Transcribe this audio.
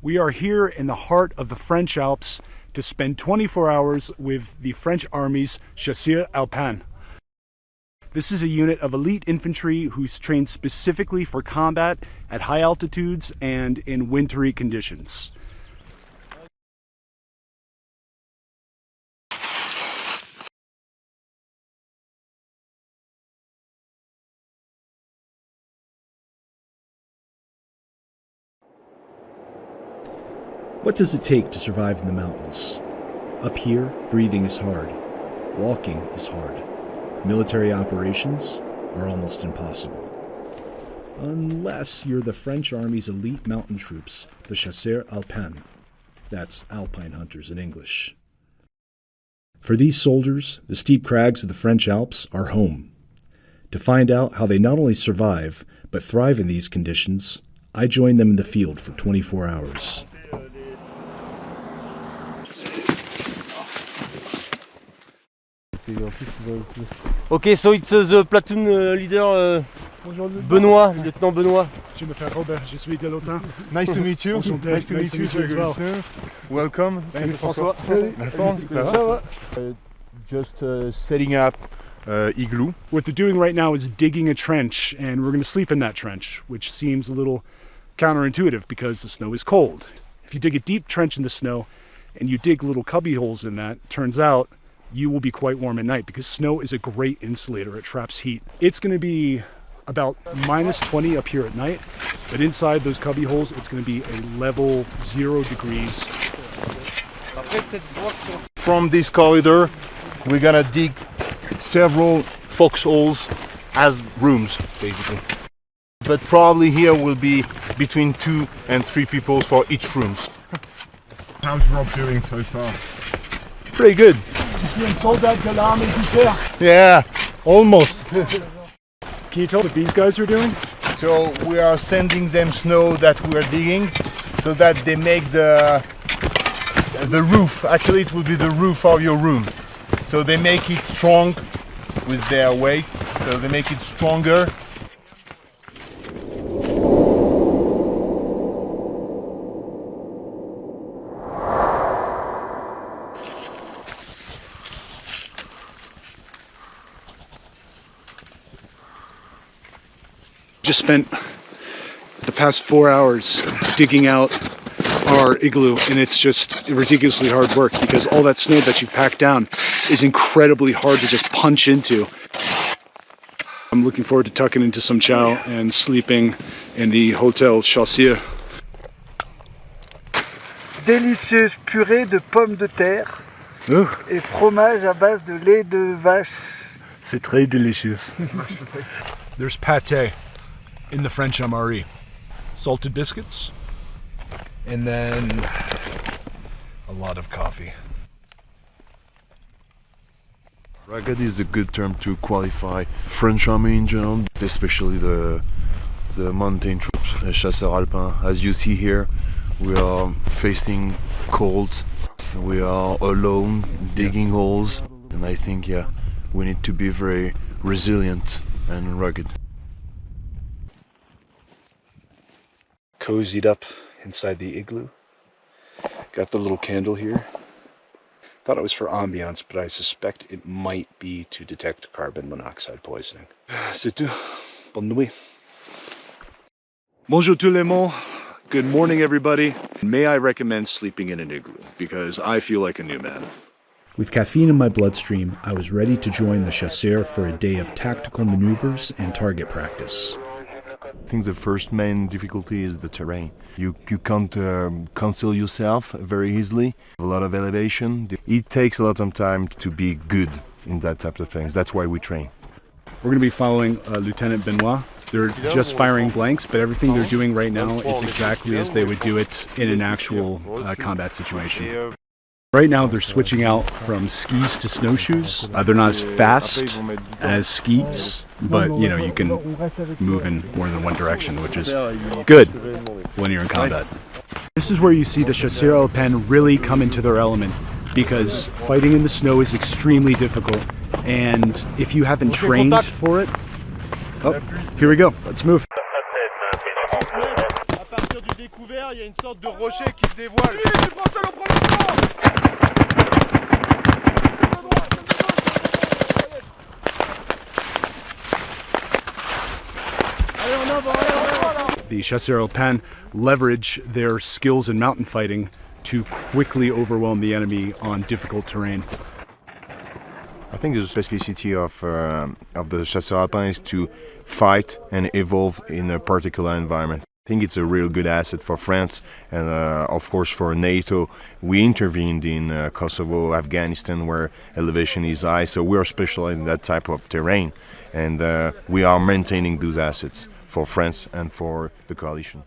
We are here in the heart of the French Alps to spend 24 hours with the French Army's Chasseurs Alpins. This is a unit of elite infantry who's trained specifically for combat at high altitudes and in wintry conditions. What does it take to survive in the mountains? Up here, breathing is hard. Walking is hard. Military operations are almost impossible. Unless you're the French Army's elite mountain troops, the Chasseurs Alpins. That's Alpine hunters in English. For these soldiers, the steep crags of the French Alps are home. To find out how they not only survive, but thrive in these conditions, I joined them in the field for 24 hours. Okay, so it's the platoon leader Benoît, Lieutenant Benoît. Je m'appelle Robert, je suis de l'OTAN. Nice to meet you. Nice to meet you as well. Welcome. Thanks. François. Just setting up igloo. What they're doing right now is digging a trench, and we're going to sleep in that trench, which seems a little counterintuitive because the snow is cold. If you dig a deep trench in the snow and you dig little cubby holes in that, turns out you will be quite warm at night because snow is a great insulator. It traps heat. It's going to be about minus 20 up here at night, but inside those cubby holes, it's going to be a level 0 degrees. From this corridor, we're gonna dig several foxholes as rooms, basically. But probably here will be between 2 and 3 people for each rooms. How's Rob doing so far? Pretty good. Je suis un soldat de l'armée de terre. Yeah, almost. Can you tell what these guys are doing? So we are sending them snow that we are digging so that they make the roof. Actually, it will be the roof of your room. So they make it strong with their weight. So they make it stronger. Just spent the past 4 hours digging out our igloo, and it's just ridiculously hard work because all that snow that you packed down is incredibly hard to just punch into. I'm looking forward to tucking into some chow and sleeping in the Hotel Chasseurs. Délicieuse purée de pommes de terre et fromage à base de lait de vache. C'est très délicieux. There's pâté in the French MRE. Salted biscuits, and then a lot of coffee. Rugged is a good term to qualify French army in general, especially the mountain troops, Chasseurs Alpins. As you see here, we are facing cold, we are alone digging holes, and I think, yeah, we need to be very resilient and rugged. Cozied up inside the igloo. Got the little candle here. Thought it was for ambiance, but I suspect it might be to detect carbon monoxide poisoning. C'est tout. Bonne nuit. Bonjour tout le monde. Good morning, everybody. May I recommend sleeping in an igloo because I feel like a new man. With caffeine in my bloodstream, I was ready to join the Chasseurs for a day of tactical maneuvers and target practice. I think the first main difficulty is the terrain. You can't conceal yourself very easily. A lot of elevation. It takes a lot of time to be good in that type of things. That's why we train. We're going to be following Lieutenant Benoit. They're just firing blanks, but everything they're doing right now is exactly as they would do it in an actual combat situation. Right now they're switching out from skis to snowshoes. They're not as fast as skis, but you know, you can move in more than one direction, which is good when you're in combat. This is where you see the Chasseurs Alpins really come into their element because fighting in the snow is extremely difficult, and if you haven't trained for it... Oh, here we go. Let's move. derrière, il y a une sorte de rocher qui se dévoile. The Chasseurs Alpins leverage their skills in mountain fighting to quickly overwhelm the enemy on difficult terrain. I think the specificity of the Chasseurs Alpins is to fight and evolve in a particular environment. I think it's a real good asset for France and of course for NATO. We intervened in Kosovo, Afghanistan, where elevation is high, so we are specialized in that type of terrain, and we are maintaining those assets for France and for the coalition.